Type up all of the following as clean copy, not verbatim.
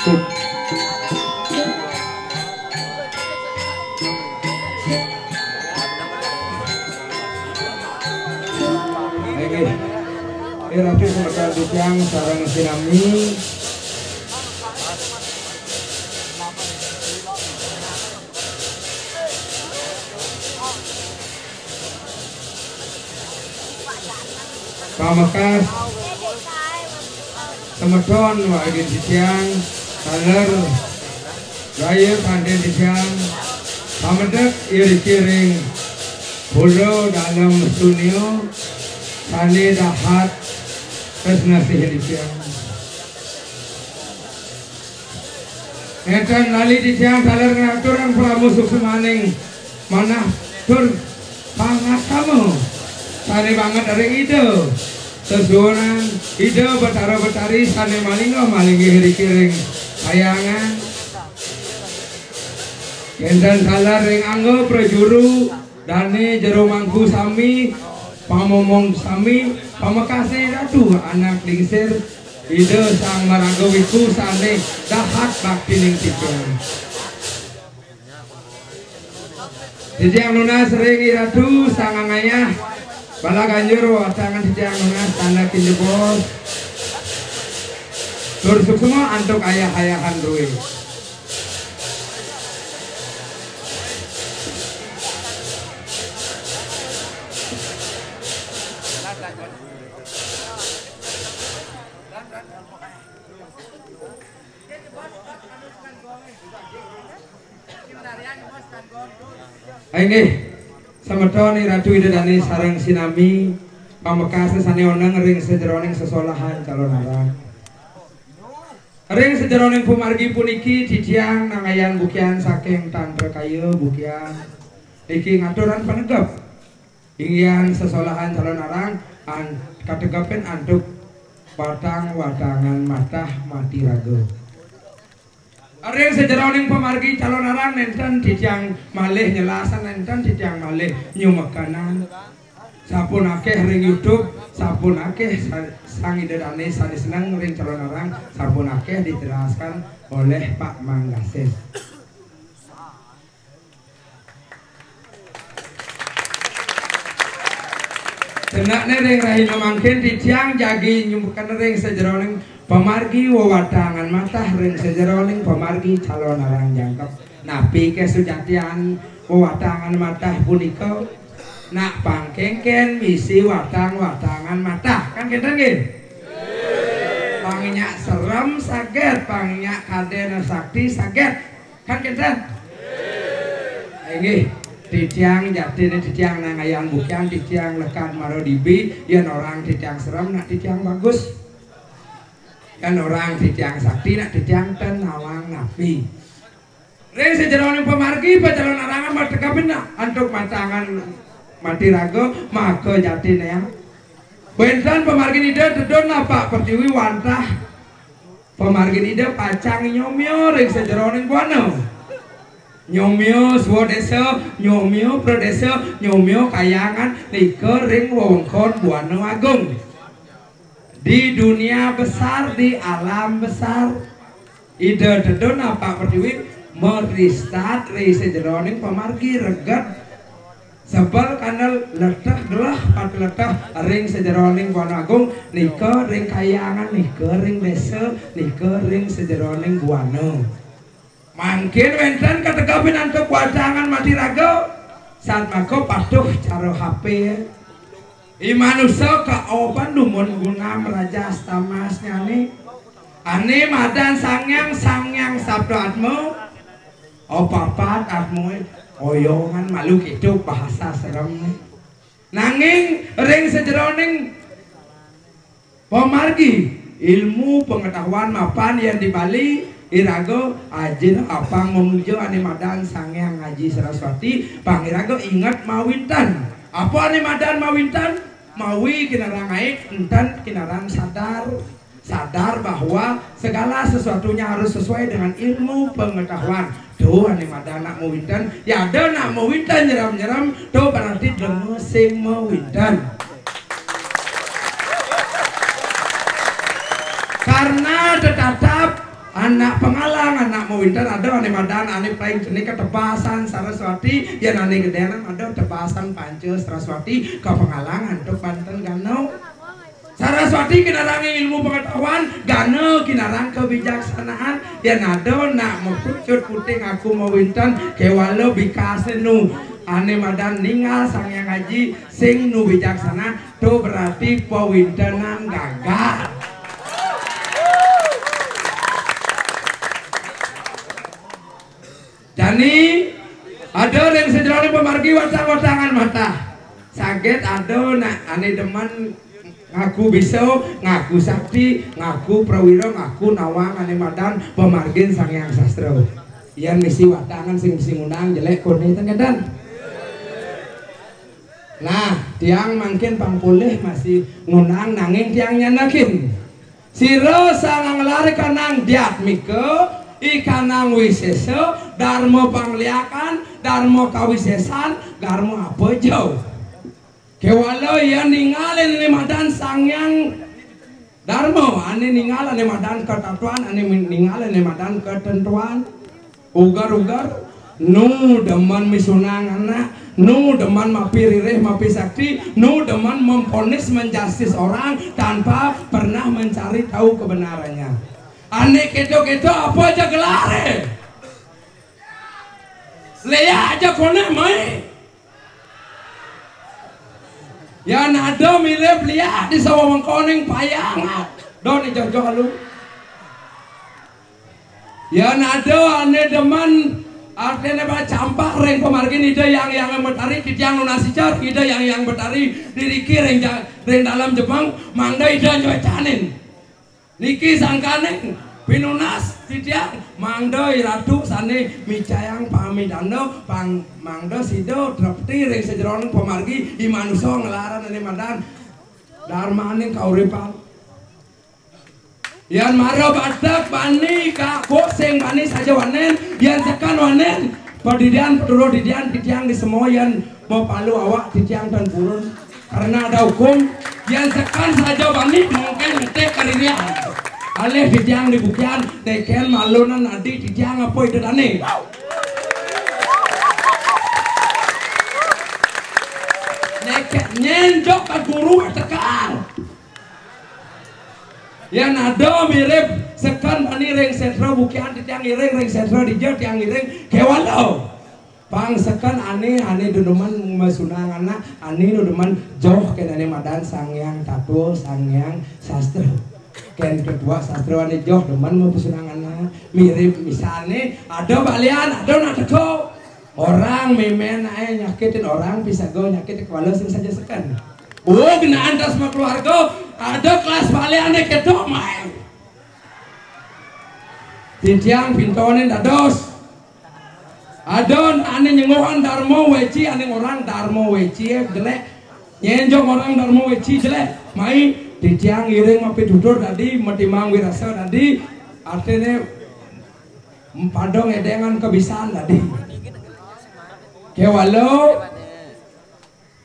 Ratu semekan dijang sarang sinami Pamekasan Semedon wajib dijang Taler Raya Pantai dijang Pamedek ia dikiring Bulu dalam studio Sani dahat Kesnasi dijang Enten lali dijang Taler ngatur yang pramusuk semaning Mana tur Pangat kamu Sani banget dari ide Sesuanan ide betara-betari Sani malinggo malingi hiri-kiring Sayangan Enten Taler ring anggo prajuru Dani jero mangku sami Pamomong sami Pamekasi ratu anak lingsir ide sang maranggawiku sane dahat bakti ning tipian Dijang lunas ringi ratu sang angayah bala ganjur wasangan dijang lunas tanda kinjebos tursuk semua antuk ayah-ayahan duwe Ini Semedon Ratu Idedani sarang sinami Pamekasan sane oneng ring sejeroning sesolahan calon arang ring sejeroning pumargi puniki dijang nangayan bukian saking tantra kayu bukian iki ngaturan panegep ingyan sesolahan calon arang kategepen antuk batang wadangan matah mati rago Ring sejeroning pemargi calon arang nenten dijang malih nyelasan nenten dijang malih nyumekanan sapun akeh ring YouTube sapun akeh sang idedane sani seneng ring calon arang sapun akeh dijelaskan oleh Pak Manggases Cenakne ring rahina mangkin dijang jagi nyumekanan ring sejeroning pemargi wawadangan matah ring sejeroning pemargi calon arang jangkep napi kesujatian wawadangan matah punika nak pangkengken misi wadangan matah kan kita nggih panginyak serem saget panginyak kadena sakti saget kan kita nggih dijang jatine dijang nangayan bukan dijang lekan marodibi yen orang dijang serem nak dijang bagus kan orang dijang sakti nak dijang ten nawang napi ring sejeroning pemargi pacalon arangan martekapin nak antuk matangan mati rago maka jatine ya bentan pemargi nida dedon apa pertiwi wantah pemargi nida pacang nyomyo ring sejeroning buano nyomyo swadesa nyomyo pradesa nyomyo kayangan liker ring wongkon buano agung di dunia besar di alam besar ide dedon apa pertiwi meristat ri sejeroning pemargi reget sebel kanal letah gelah pat letah ring sejeroning buana agung nika ring kayangan nika ring desa nika ring sejeroning buana mangkin wenten kategapin antuk wadangan mati raga saat mako patuh caro HP Imanusa ka opan dumun guna merajas tamas nyani ane madan sangyang sabda atmu opapat atmu oyongan malu itu bahasa serem nanging ring sejeroning pemargi ilmu pengetahuan mapan yang di Bali irago ajin apang memuja ane madan sangyang ngaji Saraswati pangirago ingat mawintan apa ane madan mawintan mawi kinarang aik entan kinarang sadar bahwa segala sesuatunya harus sesuai dengan ilmu pengetahuan tuh ane madana mawintan ya ada nak mawintan nyeram tuh berarti demesing mawintan karena tetap anak pengalang anak mau winter ada ane madan ane paling jenis ketebasan Saraswati ya ane gedean ada tebasan Pancel Saraswati ke pengalangan untuk Banten Gano Saraswati kinarang ilmu pengetahuan Gano kinarang kebijaksanaan ya nado nak mau pucut puting aku mau winter kewalo bikasenu ane madan ningal sang yang ngaji sing nu bijaksana tuh berarti pawintenan gagal. Jani ada yang sejarah pemargi watang-watangan mata sakit ada nak ane deman ngaku bisa ngaku sakti ngaku prawiro ngaku nawang ane madan pemargin sang yang sastra yang misi watangan sing ngundang jelek kone tengedan. Nah tiang makin pangpulih masih ngundang nanging tiang nyanakin siro sang ngelari kanang diat mike ikanang wiseso darmo pangliakan darmo kawisesan darmo apa jauh kewalo ya ningalin madan sangyang darmo ane ningalan madan ketatuan ane ningalan madan ketentuan ugar-ugar nu deman misunang anak nu deman mapirireh mapi sakti nu deman memponis menjustis orang tanpa pernah mencari tahu kebenarannya. Ane keto-keto apa aja gelare leya aja kone mai ya nado mirip lihat di sawah mengkoning payang don jojo lu ya nado ane deman artinya apa campak reng pemargin ide yang betari di tiang lunasi car ide yang betari diriki reng dalam Jepang mangda ide nyocanin niki sangkane pinunas tidiang mangdo iratu sane micayang pamidano pang mangdo sido drepti ring sejeron pemargi imanuso ngelaran ane madan darmaning kauripan yan maro badak bani kako sing bani saja wanen yan sekan wanen padidian peduro didian tidiang di semua yan mau palu awak tidiang dan purun karena ada hukum yan sekan saja bani mungkin ngetek karirian alih didiang di bukian teken malunan adi didiang apa itu dane neket nyenjok ke guru tekan yang ada mirip sekan bani ring sentra bukian didiang iring ring sentra dijat yang iring kewalo pang sekan ane duduman masunang anak ane duduman joh kenane madan sangyang tatul sangyang sastra ken kedua sastrawan joh deman mau pesunangan mirip misalnya ada balian ada nateko orang memen nyakitin orang bisa go nyakitin kepala sing saja sekan genaan tas sama keluarga ada kelas balian keto main tidiang pintonin dados ada ane nyengohan darmo weci ane orang darmo weci jelek nyenjong orang darmo weci jelek main tidiang iring mapi dudur tadi metimang wirasa tadi artinya padong edengan kebisaan tadi kewalo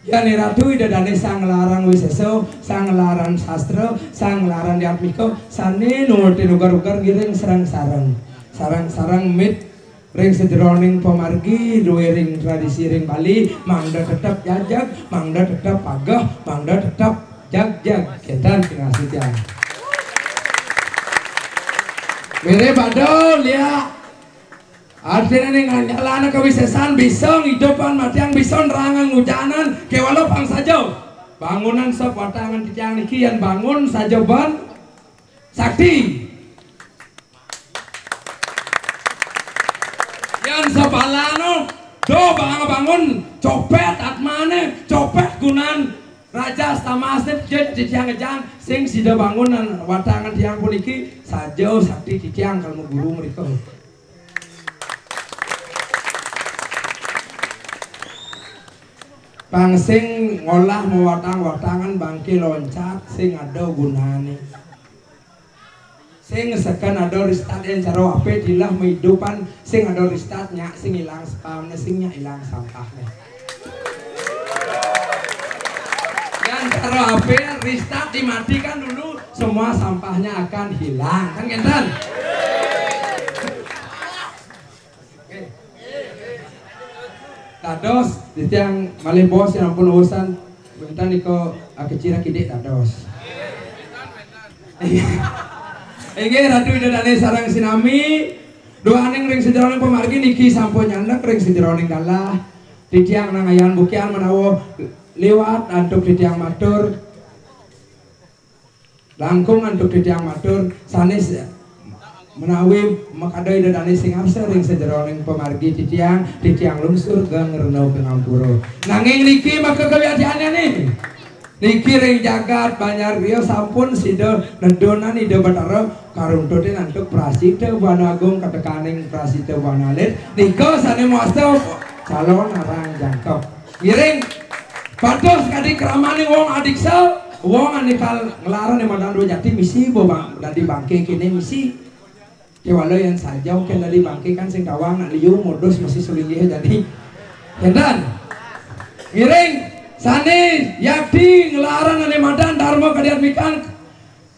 ya niratu ida dane sang larang wiseso sang larang sastra sang larang diatmiko sane nurti nugar-ugar giring sarang mit ring sederoning pemargi dua ring tradisi ring Bali mangda tetap jajak mangda tetap pagah mangda tetap jag ketan kasih tiang mere badol ya artinya nih nganyalan kewisesan bisa hidupan matiang bisa nerangan hujanan kewalo pang saja bangunan sok watangan di tiang niki yang bangun saja ban sakti yang sebalano do bangun copet atmane copet gunan Raja Stamaset jet di tiang-tiang sing sida bangunan watangan tiang puniki saja sakti di tiang kalau guru mereka. Bang sing ngolah mewatang-watangan bangki loncat sing ada gunane. Sing sekan ada ristat yang cara ape dilah menghidupan sing ada ristatnya sing hilang spamnya singnya hilang sampahnya. Cara ape ristat dimatikan dulu semua sampahnya akan hilang kan kentan dados titiang malih bos yang ampun urusan bentar niko kecil kidek dados. Inggih ratu idodane sareng sinami doaning ring sejeroning pemargi niki sampun nyandak ring sejeroning dalah titiang nangayan bukian menawa lewat antuk titiang matur langkung antuk titiang matur sanes menawi makadoy dodane sing arsa ring sejeroning pemargi titiang lungsur gang renau pengampuro nanging niki maka kebiasaannya nih niki ring jagat banyak rio sampun sido nedonan ide batara karuntutin antuk prasida wana agung katekaning prasida wana lit niko sane muasto calon arang jangkep giring pados kadi keramani wong adiksa wong anikal ngelaran yang madang dua jati misi bobang dari bangke kini misi kewalo yang saja mungkin dari bangke kan sing kawang nak liu modus masih sulingih jadi dan giring sane yakti ngelaran ane madan dharma kadian mikan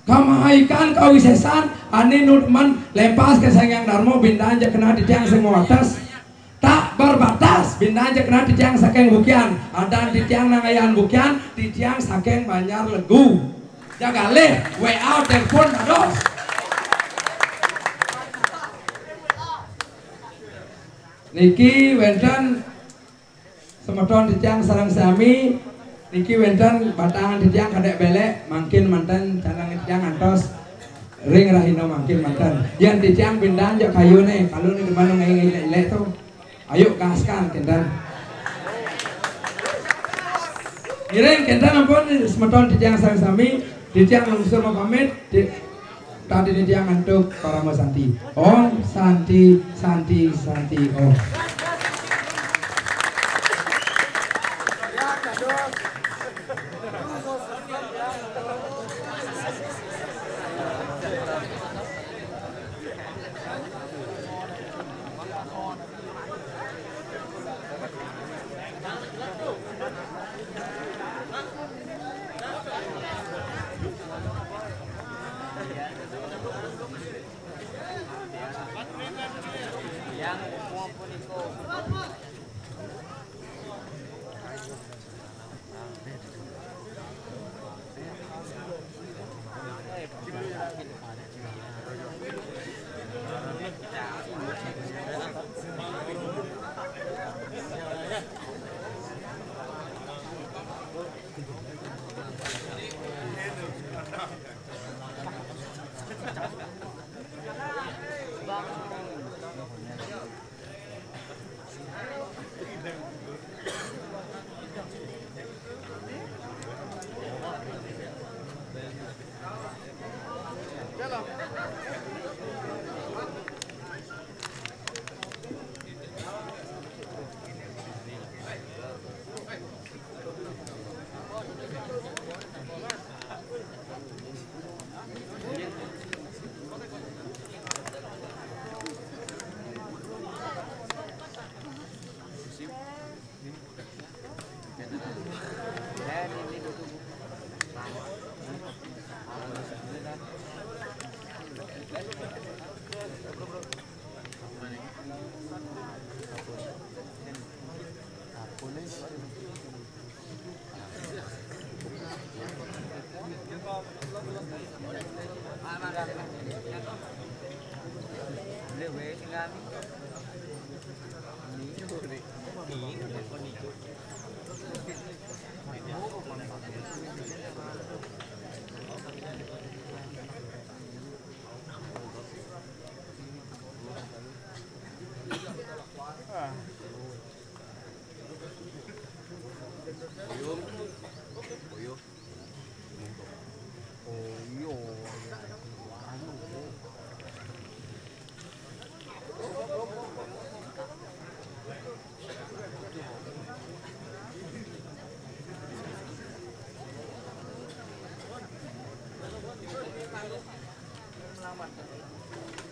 kamahaikan kawisesan ane nutman lepas ke sangyang dharma bindan aja kena di tiang semua atas tak berbatas bindan aja kena di tiang saking bukian ada di tiang nangayan bukian di tiang saking banyak legu jaga leh way out telepon ados niki wenten semeton di tiang sarang sami niki wenten batangan di tiang kadek belek mangkin mantan canang di tiang antos ring rahino mangkin mantan yang di tiang pindahan jak kayu nih kalau nih dimana ngelek tuh ayo gaskan kendan ngiring kendan ampun semeton di tiang sarang sami di tiang lungsur mau pamit tadi di tiang antuk para santi om santi santi santi om Selamat.